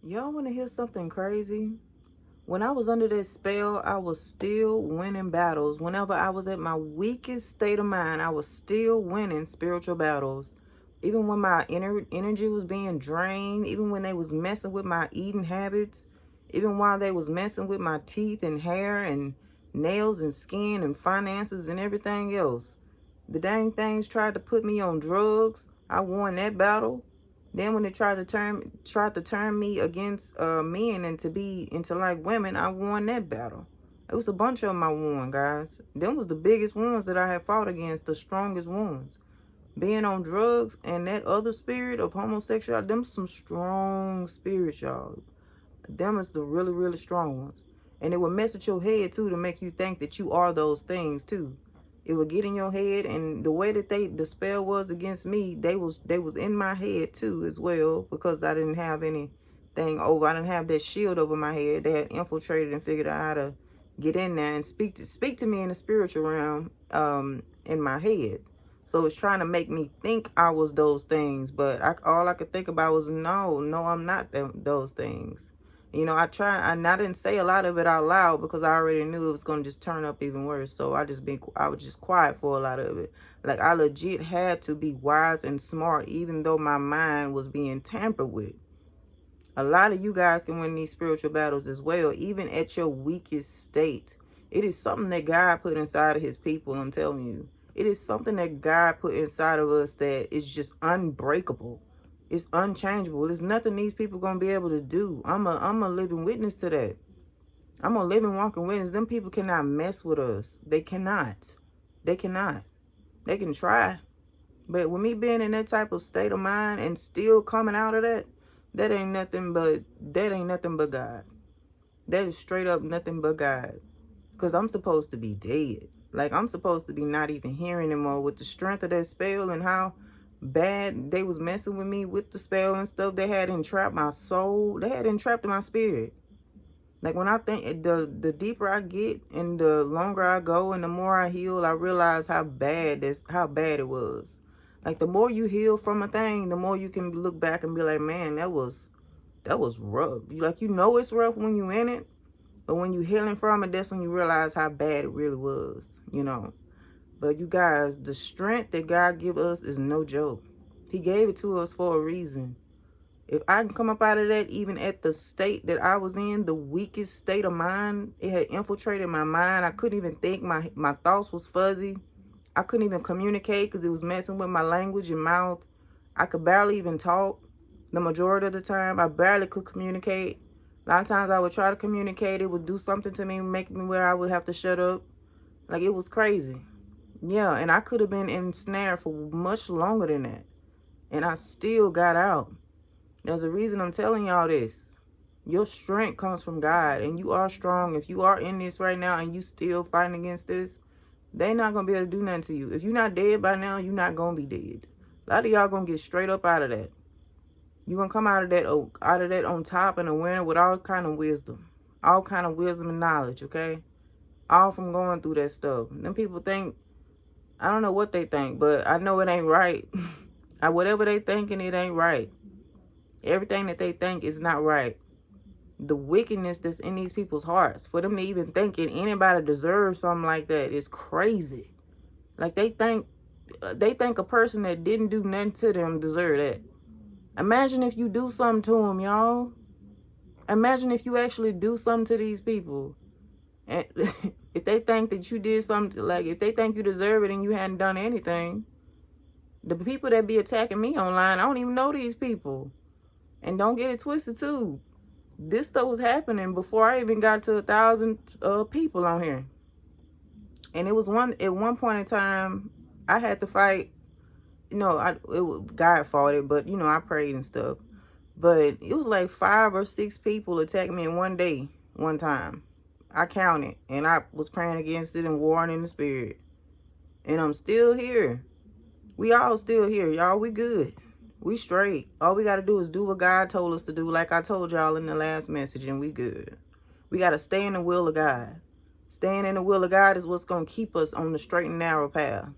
Y'all want to hear something crazy? When I was under that spell, I was still winning battles. Whenever I was at my weakest state of mind, I was still winning spiritual battles. Even when my energy was being drained, even when they was messing with my eating habits, even while they was messing with my teeth and hair and nails and skin and finances and everything else. The dang things tried to put me on drugs. I won that battle. Then when they tried to turn me against men and to be into like women, I won that battle. It was a bunch of them I won, guys. Them was the biggest ones that I had fought against, the strongest ones. Being on drugs and that other spirit of homosexuality, them some strong spirits, y'all. Them is the really, really strong ones. And it will mess with your head too to make you think that you are those things too. It would get in your head, and the way that the spell was against me, they was in my head too as well, because I didn't have anything over. I didn't have that shield over my head. They had infiltrated and figured out how to get in there and speak to me in the spiritual realm, in my head. So it's trying to make me think I was those things, but all I could think about was no, I'm not those things. You know, and I didn't say a lot of it out loud because I already knew it was going to just turn up even worse. So I was just quiet for a lot of it. Like, I legit had to be wise and smart, even though my mind was being tampered with. A lot of you guys can win these spiritual battles as well, even at your weakest state. It is something that God put inside of his people, I'm telling you. It is something that God put inside of us that is just unbreakable. It's unchangeable. There's nothing these people going to be able to do. I'm a living witness to that. I'm a living, walking witness. Them people cannot mess with us. They cannot. They cannot. They can try. But with me being in that type of state of mind and still coming out of that, that ain't nothing but God. That is straight up nothing but God. Because I'm supposed to be dead. Like, I'm supposed to be not even here anymore. With the strength of that spell and how bad they was messing with me with the spell and stuff, they had entrapped my soul. They had entrapped my spirit. Like, when I think, the deeper I get and the longer I go and the more I heal, I realize how bad it was. Like, the more you heal from a thing, the more you can look back and be like, man, that was rough. Like, it's rough when you in it, but when you healing from it, that's when you realize how bad it really was. But you guys, the strength that God give us is no joke. He gave it to us for a reason. If I can come up out of that, even at the state that I was in, the weakest state of mind, it had infiltrated my mind. I couldn't even think. My thoughts was fuzzy. I couldn't even communicate because it was messing with my language and mouth. I could barely even talk. The majority of the time, I barely could communicate. A lot of times I would try to communicate. It would do something to me, make me where I would have to shut up. Like, it was crazy. Yeah, and I could have been ensnared for much longer than that. And I still got out. There's a reason I'm telling y'all this. Your strength comes from God, and you are strong. If you are in this right now and you still fighting against this, they not going to be able to do nothing to you. If you're not dead by now, you're not going to be dead. A lot of y'all going to get straight up out of that. You're going to come out of that on top and a winner with all kind of wisdom. All kind of wisdom and knowledge, okay? All from going through that stuff. Them people think, I don't know what they think, but I know it ain't right. Whatever they thinking, it ain't right. Everything that they think is not right. The wickedness that's in these people's hearts, for them to even think anybody deserves something like that is crazy. Like, they think a person that didn't do nothing to them deserve that. Imagine if you do something to them, y'all. Imagine if you actually do something to these people. And if they think that you did something, like, if they think you deserve it and you hadn't done anything, the people that be attacking me online, I don't even know these people. And don't get it twisted too. This stuff was happening before I even got to 1,000 people on here. And it was at one point in time, I had to fight. God fought it, but I prayed and stuff. But it was like 5 or 6 people attacked me in one day, one time. I counted, and I was praying against it and warring in the spirit. And I'm still here. We all still here, y'all. We good. We straight. All we got to do is do what God told us to do, like I told y'all in the last message, and we good. We got to stay in the will of God. Staying in the will of God is what's going to keep us on the straight and narrow path.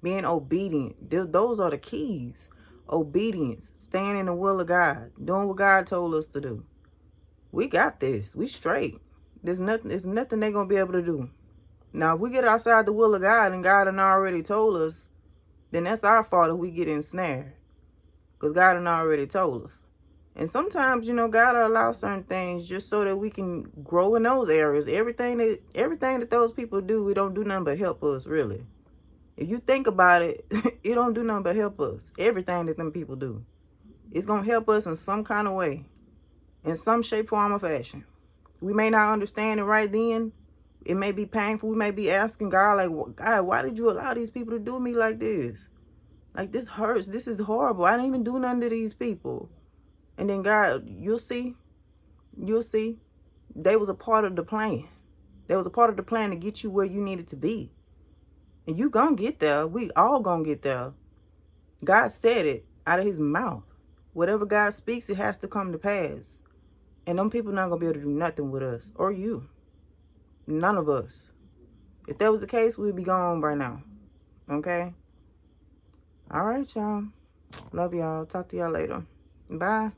Being obedient. Those are the keys. Obedience. Staying in the will of God. Doing what God told us to do. We got this. We straight. There's nothing they gonna be able to do. Now, if we get outside the will of God and God done already told us, then that's our fault if we get ensnared. Because God done already told us. And sometimes, you know, God will allow certain things just so that we can grow in those areas. Everything that those people do, it don't do nothing but help us, really. If you think about it, it don't do nothing but help us. Everything that them people do. It's going to help us in some kind of way. In some shape, form, or fashion. We may not understand it right then. It may be painful. We may be asking God, like, God, why did you allow these people to do me like this? Like, this hurts. This is horrible. I didn't even do nothing to these people. And then God, you'll see. They was a part of the plan. They was a part of the plan to get you where you needed to be. And you gonna get there. We all gonna get there. God said it out of his mouth. Whatever God speaks, it has to come to pass. And them people not gonna be able to do nothing with us or you. None of us. If that was the case, we'd be gone right now. Okay? All right, y'all. Love y'all. Talk to y'all later. Bye.